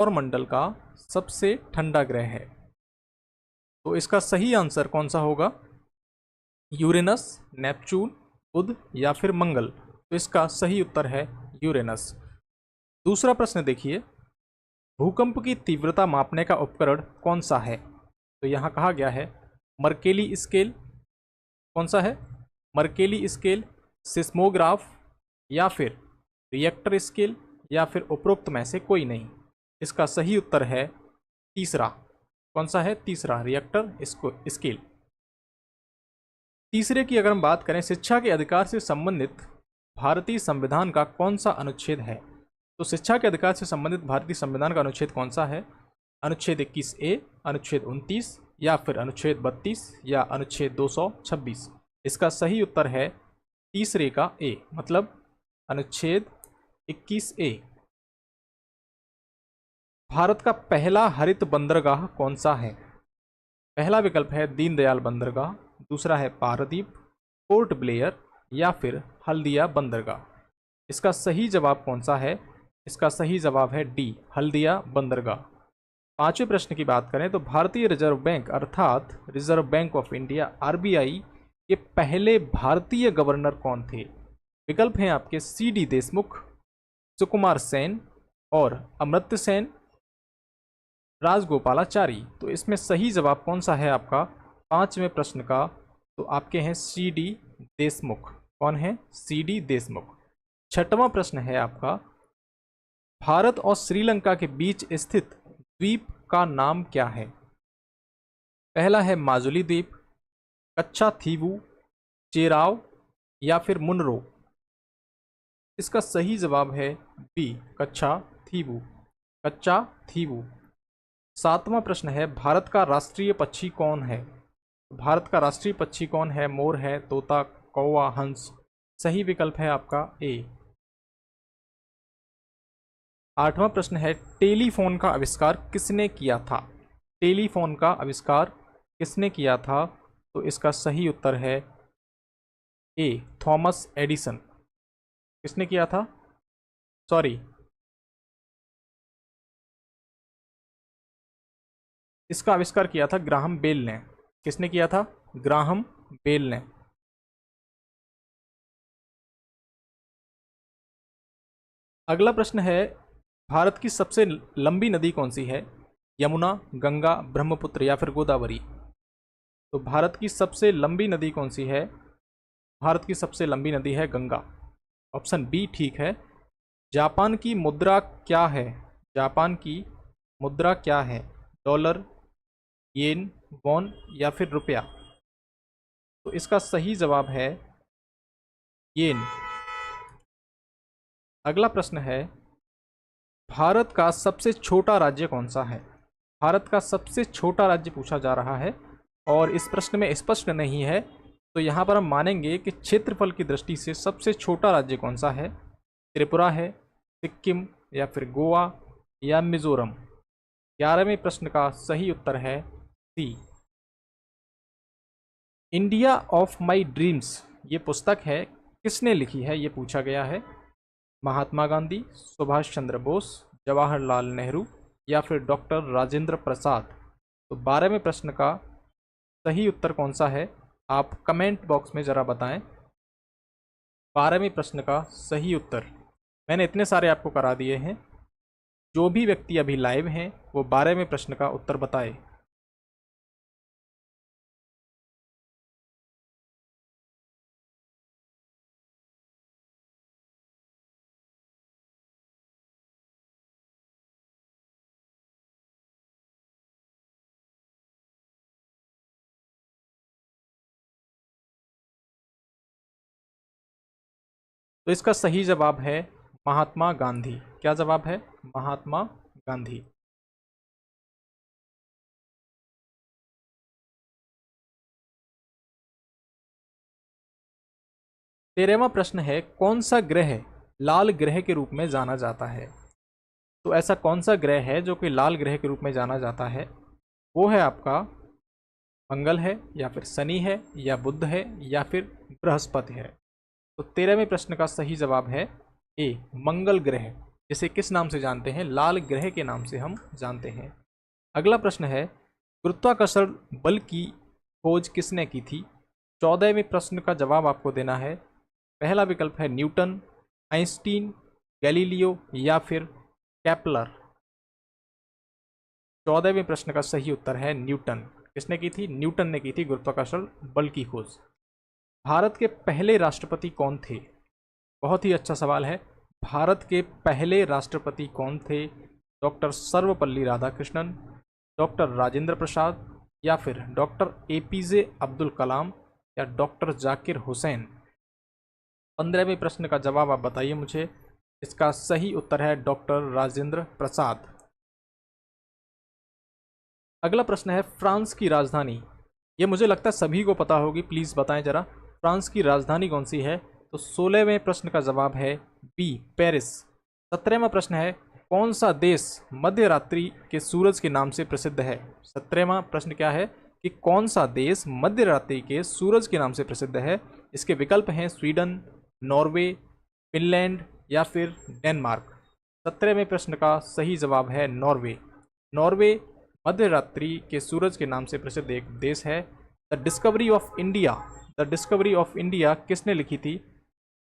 सौरमंडल का सबसे ठंडा ग्रह है? तो इसका सही आंसर कौन सा होगा? यूरेनस, नेपच्यून, बुध या फिर मंगल? तो इसका सही उत्तर है यूरेनस। दूसरा प्रश्न देखिए, भूकंप की तीव्रता मापने का उपकरण कौन सा है? तो यहाँ कहा गया है मर्केली स्केल। कौन सा है? मर्केली स्केल, सिस्मोग्राफ या फिर रिएक्टर स्केल या फिर उपरोक्त में से कोई नहीं। इसका सही उत्तर है तीसरा। कौन सा है? तीसरा, रिएक्टर स्केल। तीसरे की अगर हम बात करें, शिक्षा के अधिकार से संबंधित भारतीय संविधान का कौन सा अनुच्छेद है? तो शिक्षा के अधिकार से संबंधित भारतीय संविधान का अनुच्छेद कौन सा है? अनुच्छेद 21A, अनुच्छेद 29 या फिर अनुच्छेद 32 या अनुच्छेद 226? इसका सही उत्तर है तीसरे का ए, मतलब अनुच्छेद 21A। भारत का पहला हरित बंदरगाह कौन सा है? पहला विकल्प है दीनदयाल बंदरगाह, दूसरा है पारादीप, पोर्ट ब्लेयर या फिर हल्दिया बंदरगाह? इसका सही जवाब कौन सा है? इसका सही जवाब है डी, हल्दिया बंदरगाह। पांचवें प्रश्न की बात करें तो भारतीय रिजर्व बैंक अर्थात reserve bank of India RBI के पहले भारतीय गवर्नर कौन थे? विकल्प हैं आपके CD देशमुख, सुकुमार सेन और अमर्त्य सेन, राजगोपालाचारी। तो इसमें सही जवाब कौन सा है आपका पांचवें प्रश्न का? तो आपके हैं CD देशमुख। कौन है? CD देशमुख। छठवां प्रश्न है आपका, भारत और श्रीलंका के बीच स्थित द्वीप का नाम क्या है? पहला है माजुली द्वीप, कच्चा थीवू, चेराव या फिर मुनरो? इसका सही जवाब है बी, कच्चा थीवू, कच्चा थीवू। सातवां प्रश्न है, भारत का राष्ट्रीय पक्षी कौन है? भारत का राष्ट्रीय पक्षी कौन है? मोर है, तोता, कौवा, हंस? सही विकल्प है आपका ए। आठवां प्रश्न है, टेलीफोन का आविष्कार किसने किया था? टेलीफोन का आविष्कार किसने किया था? तो इसका सही उत्तर है ए, थॉमस एडिसन। किसने किया था? सॉरी, इसका आविष्कार किया था ग्राहम बेल ने। किसने किया था? ग्राहम बेल ने। अगला प्रश्न है, भारत की सबसे लंबी नदी कौन सी है? यमुना, गंगा, ब्रह्मपुत्र या फिर गोदावरी? तो भारत की सबसे लंबी नदी कौन सी है? भारत की सबसे लंबी नदी है गंगा। ऑप्शन बी ठीक है। जापान की मुद्रा क्या है? जापान की मुद्रा क्या है? डॉलर, येन, वॉन या फिर रुपया? तो इसका सही जवाब है येन। अगला प्रश्न है, भारत का सबसे छोटा राज्य कौन सा है? भारत का सबसे छोटा राज्य पूछा जा रहा है और इस प्रश्न में स्पष्ट नहीं है, तो यहाँ पर हम मानेंगे कि क्षेत्रफल की दृष्टि से सबसे छोटा राज्य कौन सा है? त्रिपुरा है, सिक्किम या फिर गोवा या मिजोरम? 11वें प्रश्न का सही उत्तर है सी, इंडिया ऑफ माई ड्रीम्स। ये पुस्तक है, किसने लिखी है? ये पूछा गया है। महात्मा गांधी, सुभाष चंद्र बोस, जवाहरलाल नेहरू या फिर डॉक्टर राजेंद्र प्रसाद? तो 12वें प्रश्न का सही उत्तर कौन सा है? आप कमेंट बॉक्स में ज़रा बताएं। 12वें प्रश्न का सही उत्तर मैंने इतने सारे आपको करा दिए हैं, जो भी व्यक्ति अभी लाइव हैं वो 12वें प्रश्न का उत्तर बताए। तो इसका सही जवाब है महात्मा गांधी। क्या जवाब है? महात्मा गांधी। तेरहवां प्रश्न है, कौन सा ग्रह लाल ग्रह के रूप में जाना जाता है? तो ऐसा कौन सा ग्रह है जो कि लाल ग्रह के रूप में जाना जाता है? वो है आपका मंगल है या फिर शनि है या बुध है या फिर बृहस्पति है? तो 13वें प्रश्न का सही जवाब है ए, मंगल ग्रह। जिसे किस नाम से जानते हैं? लाल ग्रह के नाम से हम जानते हैं। अगला प्रश्न है, गुरुत्वाकर्षण बल की खोज किसने की थी? 14वें प्रश्न का जवाब आपको देना है। पहला विकल्प है न्यूटन, आइंस्टीन, गैलीलियो या फिर केपलर। 14वें प्रश्न का सही उत्तर है न्यूटन। किसने की थी? न्यूटन ने की थी गुरुत्वाकर्षण बल की खोज। भारत के पहले राष्ट्रपति कौन थे? बहुत ही अच्छा सवाल है। भारत के पहले राष्ट्रपति कौन थे? डॉक्टर सर्वपल्ली राधाकृष्णन, डॉक्टर राजेंद्र प्रसाद या फिर डॉक्टर एपीजे अब्दुल कलाम या डॉक्टर जाकिर हुसैन। 15वें प्रश्न का जवाब आप बताइए मुझे। इसका सही उत्तर है डॉक्टर राजेंद्र प्रसाद। अगला प्रश्न है, फ्रांस की राजधानी, ये मुझे लगता है सभी को पता होगी, प्लीज बताएं जरा, फ्रांस की राजधानी कौन सी है? तो 16वें प्रश्न का जवाब है बी, पेरिस। 17वां प्रश्न है, कौन सा देश मध्य रात्रि के सूरज के नाम से प्रसिद्ध है? 17वां प्रश्न क्या है कि कौन सा देश मध्य रात्रि के सूरज के नाम से प्रसिद्ध है? इसके विकल्प हैं स्वीडन, नॉर्वे, फिनलैंड या फिर डेनमार्क। 17वें प्रश्न का सही जवाब है नॉर्वे। नॉर्वे मध्य रात्रि के सूरज के नाम से प्रसिद्ध एक देश है। The discovery of India, the discovery of India किसने लिखी थी?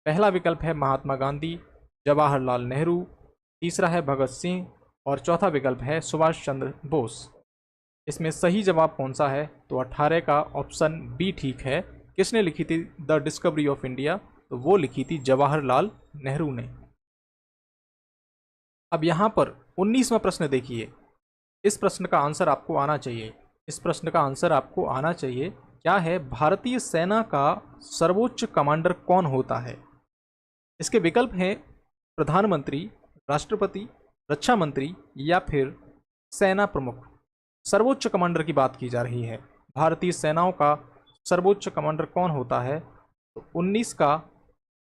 पहला विकल्प है महात्मा गांधी, जवाहरलाल नेहरू, तीसरा है भगत सिंह और चौथा विकल्प है सुभाष चंद्र बोस। इसमें सही जवाब कौन सा है? तो 18 का ऑप्शन बी ठीक है। किसने लिखी थी द डिस्कवरी ऑफ इंडिया? तो वो लिखी थी जवाहरलाल नेहरू ने। अब यहां पर 19वां प्रश्न देखिए। इस प्रश्न का आंसर आपको आना चाहिए। इस प्रश्न का आंसर आपको आना चाहिए। क्या है? भारतीय सेना का सर्वोच्च कमांडर कौन होता है? इसके विकल्प हैं प्रधानमंत्री, राष्ट्रपति, रक्षा मंत्री या फिर सेना प्रमुख। सर्वोच्च कमांडर की बात की जा रही है। भारतीय सेनाओं का सर्वोच्च कमांडर कौन होता है? तो 19 का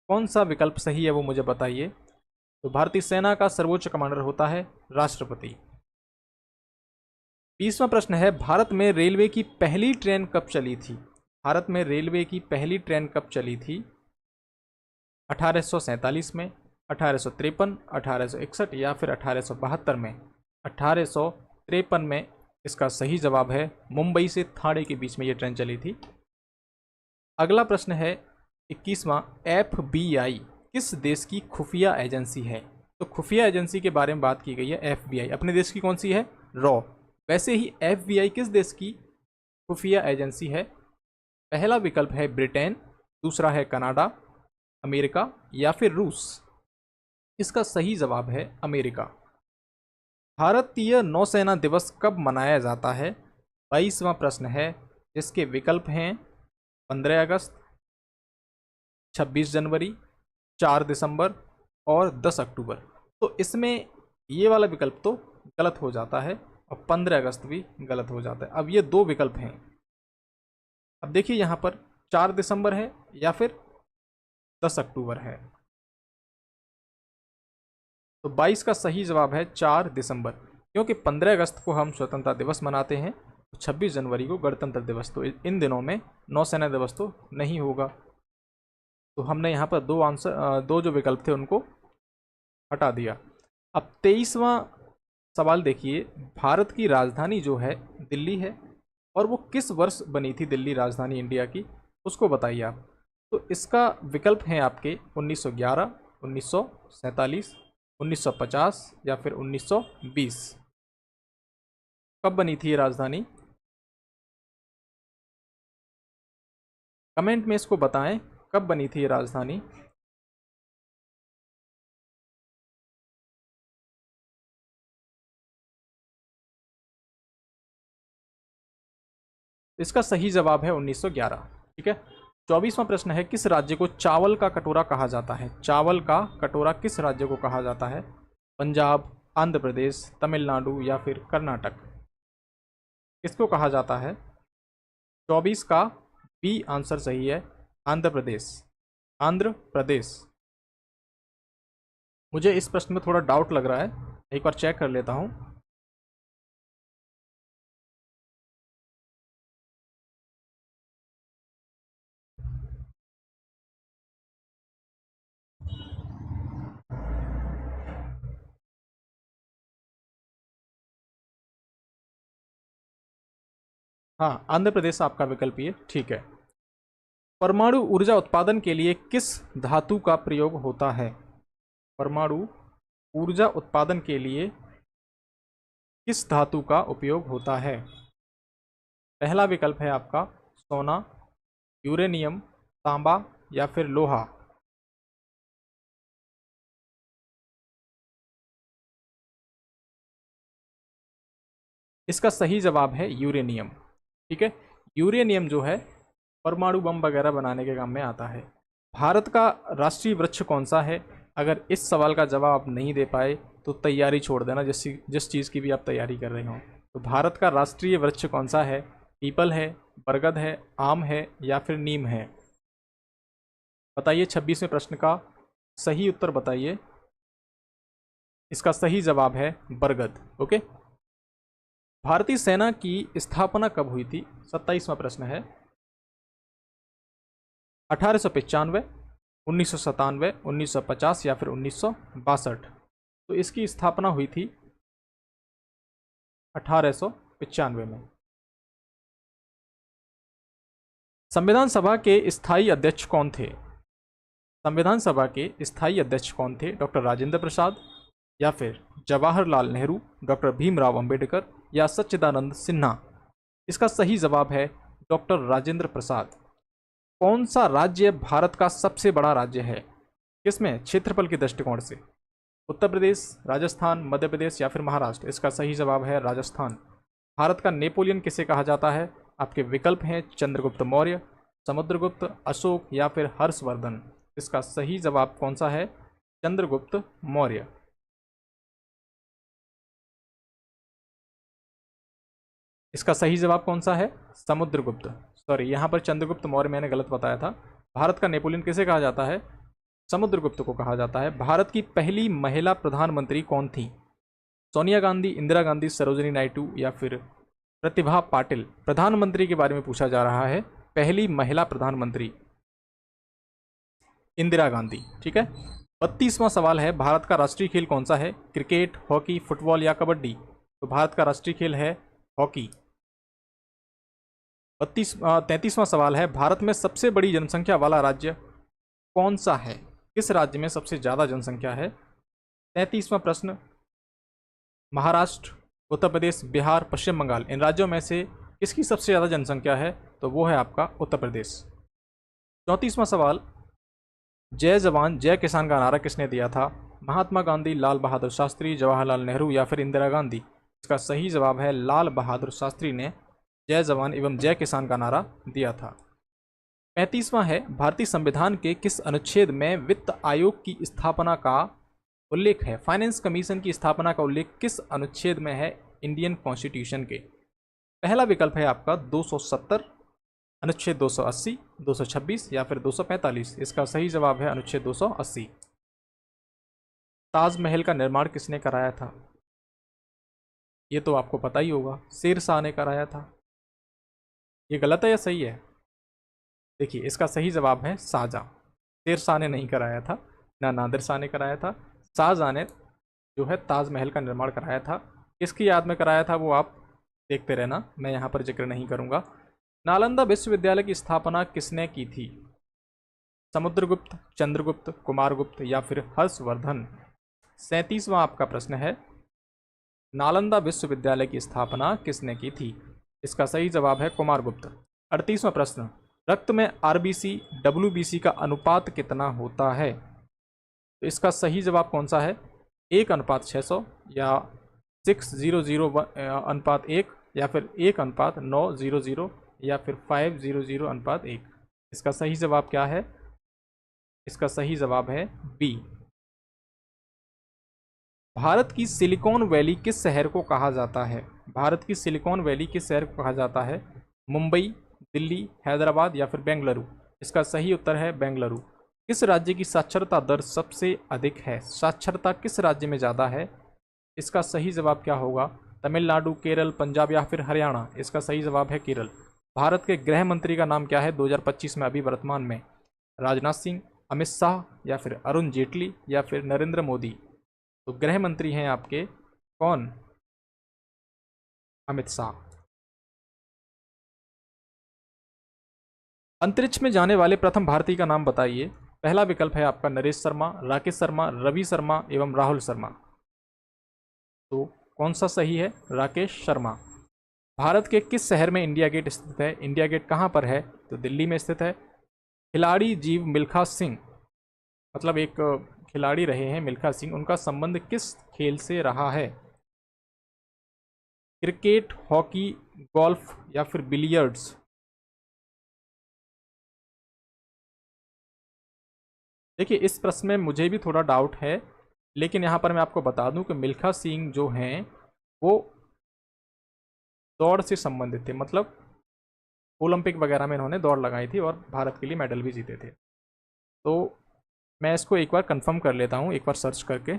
कौन सा विकल्प सही है वो मुझे बताइए। तो भारतीय सेना का सर्वोच्च कमांडर होता है राष्ट्रपति। 20वां प्रश्न है, भारत में रेलवे की पहली ट्रेन कब चली थी? भारत में रेलवे की पहली ट्रेन कब चली थी? 1847 में, 1853, 1861 या फिर 1872 में। 1853 में इसका सही जवाब है। मुंबई से थाने के बीच में ये ट्रेन चली थी। अगला प्रश्न है 21वां, FBI किस देश की खुफिया एजेंसी है? तो खुफिया एजेंसी के बारे में बात की गई है। FBI अपने देश की कौन सी है? रॉ। वैसे ही FBI किस देश की खुफिया एजेंसी है? पहला विकल्प है ब्रिटेन, दूसरा है कनाडा, अमेरिका या फिर रूस। इसका सही जवाब है अमेरिका। भारतीय नौसेना दिवस कब मनाया जाता है? 22वां प्रश्न है, जिसके विकल्प हैं 15 अगस्त, 26 जनवरी, 4 दिसंबर और 10 अक्टूबर। तो इसमें ये वाला विकल्प तो गलत हो जाता है और 15 अगस्त भी गलत हो जाता है। अब ये दो विकल्प हैं। अब देखिए यहाँ पर 4 दिसंबर है या फिर 10 अक्टूबर है। तो 22 का सही जवाब है 4 दिसंबर, क्योंकि 15 अगस्त को हम स्वतंत्रता दिवस मनाते हैं, 26 जनवरी को गणतंत्र दिवस। तो इन दिनों में नौसेना दिवस तो नहीं होगा। तो हमने यहाँ पर दो जो विकल्प थे उनको हटा दिया। अब 23वां सवाल देखिए, भारत की राजधानी जो है दिल्ली है और वो किस वर्ष बनी थी दिल्ली राजधानी इंडिया की, उसको बताइए आप। तो इसका विकल्प हैं आपके 1911, 1947, 1950 या फिर 1920। कब बनी थी ये राजधानी? कमेंट में इसको बताएं, कब बनी थी ये राजधानी। इसका सही जवाब है 1911। ठीक है। 24वां प्रश्न है, किस राज्य को चावल का कटोरा कहा जाता है? चावल का कटोरा किस राज्य को कहा जाता है? पंजाब, आंध्र प्रदेश, तमिलनाडु या फिर कर्नाटक। किसको कहा जाता है? 24 का बी आंसर सही है, आंध्र प्रदेश। आंध्र प्रदेश। मुझे इस प्रश्न में थोड़ा डाउट लग रहा है, एक बार चेक कर लेता हूं। हाँ, आंध्र प्रदेश आपका विकल्प ये ठीक है। परमाणु ऊर्जा उत्पादन के लिए किस धातु का प्रयोग होता है? परमाणु ऊर्जा उत्पादन के लिए किस धातु का उपयोग होता है? पहला विकल्प है आपका सोना, यूरेनियम, तांबा या फिर लोहा। इसका सही जवाब है यूरेनियम। ठीक है, यूरेनियम जो है परमाणु बम वगैरह बनाने के काम में आता है। भारत का राष्ट्रीय वृक्ष कौन सा है? अगर इस सवाल का जवाब आप नहीं दे पाए तो तैयारी छोड़ देना, जिस चीज़ की भी आप तैयारी कर रहे हो। तो भारत का राष्ट्रीय वृक्ष कौन सा है? पीपल है, बरगद है, आम है या फिर नीम है? बताइए, 26वें प्रश्न का सही उत्तर बताइए। इसका सही जवाब है बरगद। ओके, भारतीय सेना की स्थापना कब हुई थी? 27वां प्रश्न है। 1895, 1997, 1950 या फिर 1962? तो इसकी स्थापना हुई थी 1895 में। संविधान सभा के स्थायी अध्यक्ष कौन थे? संविधान सभा के स्थायी अध्यक्ष कौन थे? डॉक्टर राजेंद्र प्रसाद या फिर जवाहरलाल नेहरू, डॉक्टर भीमराव अंबेडकर या सच्चिदानंद सिन्हा? इसका सही जवाब है डॉक्टर राजेंद्र प्रसाद। कौन सा राज्य भारत का सबसे बड़ा राज्य है? किसमें? क्षेत्रफल के दृष्टिकोण से। उत्तर प्रदेश, राजस्थान, मध्य प्रदेश या फिर महाराष्ट्र? इसका सही जवाब है राजस्थान। भारत का नेपोलियन किसे कहा जाता है? आपके विकल्प हैं चंद्रगुप्त मौर्य, समुद्रगुप्त, अशोक या फिर हर्षवर्धन। इसका सही जवाब कौन सा है? चंद्रगुप्त मौर्य। इसका सही जवाब कौन सा है? समुद्रगुप्त। सॉरी, यहाँ पर चंद्रगुप्त मौर्य मैंने गलत बताया था। भारत का नेपोलियन किसे कहा जाता है? समुद्रगुप्त को कहा जाता है। भारत की पहली महिला प्रधानमंत्री कौन थी? सोनिया गांधी, इंदिरा गांधी, सरोजिनी नायडू या फिर प्रतिभा पाटिल? प्रधानमंत्री के बारे में पूछा जा रहा है। पहली महिला प्रधानमंत्री इंदिरा गांधी। ठीक है, 32वां सवाल है, भारत का राष्ट्रीय खेल कौन सा है? क्रिकेट, हॉकी, फुटबॉल या कबड्डी? तो भारत का राष्ट्रीय खेल है हॉकी। 33वां सवाल है, भारत में सबसे बड़ी जनसंख्या वाला राज्य कौन सा है? किस राज्य में सबसे ज़्यादा जनसंख्या है? 33वां प्रश्न, महाराष्ट्र, उत्तर प्रदेश, बिहार, पश्चिम बंगाल, इन राज्यों में से किसकी सबसे ज़्यादा जनसंख्या है? तो वो है आपका उत्तर प्रदेश। 34वां सवाल, जय जवान जय किसान का नारा किसने दिया था? महात्मा गांधी, लाल बहादुर शास्त्री, जवाहरलाल नेहरू या फिर इंदिरा गांधी? इसका सही जवाब है लाल बहादुर शास्त्री ने जय जवान एवं जय किसान का नारा दिया था। 35वां है, भारतीय संविधान के किस अनुच्छेद में वित्त आयोग की स्थापना का उल्लेख है? फाइनेंस कमीशन की स्थापना का उल्लेख किस अनुच्छेद में है इंडियन कॉन्स्टिट्यूशन के? पहला विकल्प है आपका 270, अनुच्छेद 280, 226 या फिर 245? इसका सही जवाब है अनुच्छेद 280। ताजमहल का निर्माण किसने कराया था? ये तो आपको पता ही होगा, शेर शाह ने कराया था। ये गलत है या सही है? देखिए, इसका सही जवाब है शाहजहां। शेर शाह ने नहीं कराया था, ना नादिर शाह ने कराया था। शाहजहां ने जो है ताजमहल का निर्माण कराया था। किसकी याद में कराया था वो आप देखते रहना, मैं यहाँ पर जिक्र नहीं करूँगा। नालंदा विश्वविद्यालय की स्थापना किसने की थी? समुद्रगुप्त, चंद्रगुप्त, कुमारगुप्त या फिर हर्षवर्धन? 37वां आपका प्रश्न है, नालंदा विश्वविद्यालय की स्थापना किसने की थी? इसका सही जवाब है कुमारगुप्त। 38वां प्रश्न, रक्त में आरबीसी डब्ल्यूबीसी का अनुपात कितना होता है? तो इसका सही जवाब कौन सा है? 1:600 या 6:0:1 या फिर 1:900 या फिर 5:0:1? इसका सही जवाब क्या है? इसका सही जवाब है बी। भारत की सिलिकॉन वैली किस शहर को कहा जाता है? भारत की सिलिकॉन वैली किस शहर को कहा जाता है? मुंबई, दिल्ली, हैदराबाद या फिर बेंगलुरु? इसका सही उत्तर है बेंगलुरु। किस राज्य की साक्षरता दर सबसे अधिक है? साक्षरता किस राज्य में ज़्यादा है? इसका सही जवाब क्या होगा? तमिलनाडु, केरल, पंजाब या फिर हरियाणा? इसका सही जवाब है केरल। भारत के गृह मंत्री का नाम क्या है 2025 में अभी वर्तमान में? राजनाथ सिंह, अमित शाह या फिर अरुण जेटली या फिर नरेंद्र मोदी? तो गृह मंत्री हैं आपके कौन? अमित शाह। अंतरिक्ष में जाने वाले प्रथम भारतीय का नाम बताइए। पहला विकल्प है आपका नरेश शर्मा, राकेश शर्मा, रवि शर्मा एवं राहुल शर्मा। तो कौन सा सही है? राकेश शर्मा। भारत के किस शहर में इंडिया गेट स्थित है? इंडिया गेट कहाँ पर है? तो दिल्ली में स्थित है। खिलाड़ी जीव मिल्खा सिंह, मतलब एक खिलाड़ी रहे हैं मिल्खा सिंह, उनका संबंध किस खेल से रहा है? क्रिकेट, हॉकी, गोल्फ या फिर बिलियर्ड्स? देखिए, इस प्रश्न में मुझे भी थोड़ा डाउट है, लेकिन यहाँ पर मैं आपको बता दूं कि मिल्खा सिंह जो हैं वो दौड़ से संबंधित थे, मतलब ओलंपिक वगैरह में इन्होंने दौड़ लगाई थी और भारत के लिए मेडल भी जीते थे। तो मैं इसको एक बार कंफर्म कर लेता हूँ, एक बार सर्च करके।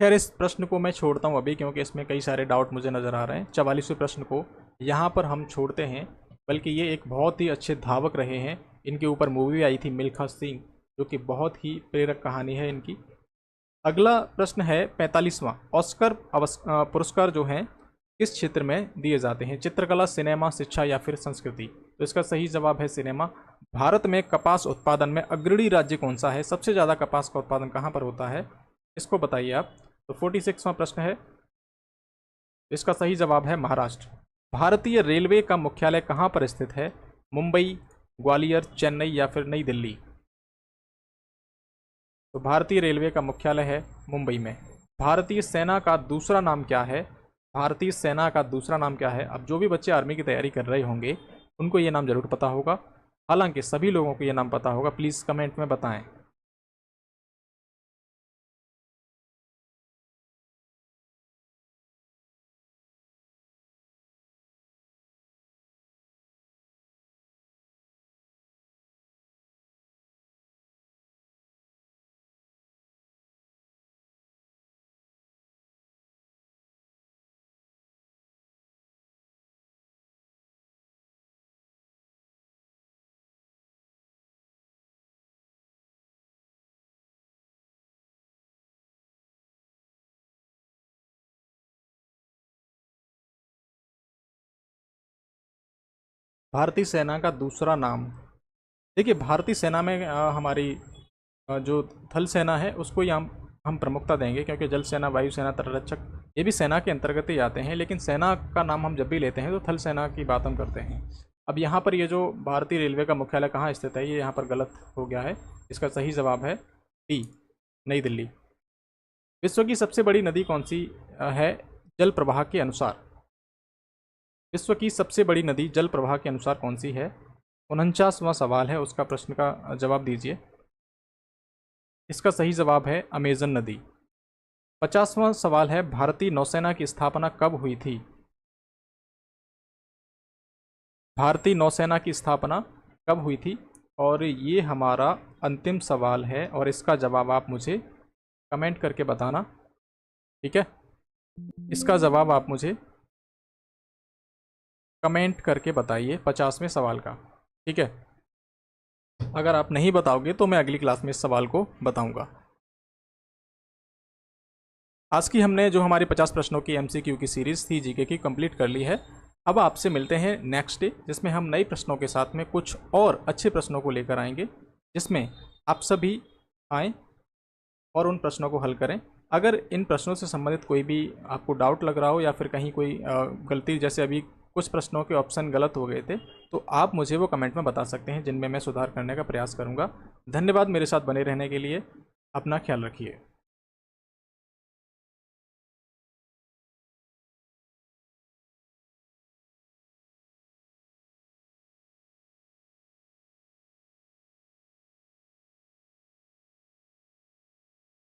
खैर, इस प्रश्न को मैं छोड़ता हूँ अभी, क्योंकि इसमें कई सारे डाउट मुझे नज़र आ रहे हैं। 44वें प्रश्न को यहाँ पर हम छोड़ते हैं, बल्कि ये एक बहुत ही अच्छे धावक रहे हैं। इनके ऊपर मूवी आई थी मिल्खा सिंह, जो कि बहुत ही प्रेरक कहानी है इनकी। अगला प्रश्न है 45वां। ऑस्कर पुरस्कार जो हैं किस क्षेत्र में दिए जाते हैं? चित्रकला, सिनेमा, शिक्षा या फिर संस्कृति? तो इसका सही जवाब है सिनेमा। भारत में कपास उत्पादन में अग्रणी राज्य कौन सा है? सबसे ज़्यादा कपास का उत्पादन कहाँ पर होता है, इसको बताइए आप। तो 46वां प्रश्न है, इसका सही जवाब है महाराष्ट्र। भारतीय रेलवे का मुख्यालय कहाँ पर स्थित है? मुंबई, ग्वालियर, चेन्नई या फिर नई दिल्ली? तो भारतीय रेलवे का मुख्यालय है मुंबई में। भारतीय सेना का दूसरा नाम क्या है? भारतीय सेना का दूसरा नाम क्या है? अब जो भी बच्चे आर्मी की तैयारी कर रहे होंगे उनको ये नाम जरूर पता होगा, हालांकि सभी लोगों को ये नाम पता होगा। प्लीज़ कमेंट में बताएं। भारतीय सेना का दूसरा नाम, देखिए भारतीय सेना में हमारी जो थल सेना है उसको ही हम प्रमुखता देंगे, क्योंकि जल सेना, वायुसेना, तटरक्षक ये भी सेना के अंतर्गत ही आते हैं, लेकिन सेना का नाम हम जब भी लेते हैं तो थल सेना की बात हम करते हैं। अब यहाँ पर ये जो भारतीय रेलवे का मुख्यालय कहाँ स्थित है, ये यहाँ पर गलत हो गया है। इसका सही जवाब है डी, नई दिल्ली। विश्व की सबसे बड़ी नदी कौन सी है जल प्रवाह के अनुसार? विश्व की सबसे बड़ी नदी जल प्रवाह के अनुसार कौन सी है? 49वां सवाल है, उसका प्रश्न का जवाब दीजिए। इसका सही जवाब है अमेजन नदी। 50वां सवाल है, भारतीय नौसेना की स्थापना कब हुई थी? भारतीय नौसेना की स्थापना कब हुई थी? और ये हमारा अंतिम सवाल है, और इसका जवाब आप मुझे कमेंट करके बताना, ठीक है? इसका जवाब आप मुझे कमेंट करके बताइए 50वें सवाल का, ठीक है? अगर आप नहीं बताओगे तो मैं अगली क्लास में इस सवाल को बताऊंगा। आज की हमने जो हमारी 50 प्रश्नों की एमसीक्यू की सीरीज़ थी जीके की, कंप्लीट कर ली है। अब आपसे मिलते हैं नेक्स्ट डे, जिसमें हम नए प्रश्नों के साथ में कुछ और अच्छे प्रश्नों को लेकर आएंगे, जिसमें आप सभी आएँ और उन प्रश्नों को हल करें। अगर इन प्रश्नों से संबंधित कोई भी आपको डाउट लग रहा हो, या फिर कहीं कोई गलती, जैसे अभी कुछ प्रश्नों के ऑप्शन गलत हो गए थे, तो आप मुझे वो कमेंट में बता सकते हैं, जिनमें मैं सुधार करने का प्रयास करूँगा। धन्यवाद मेरे साथ बने रहने के लिए। अपना ख्याल रखिए।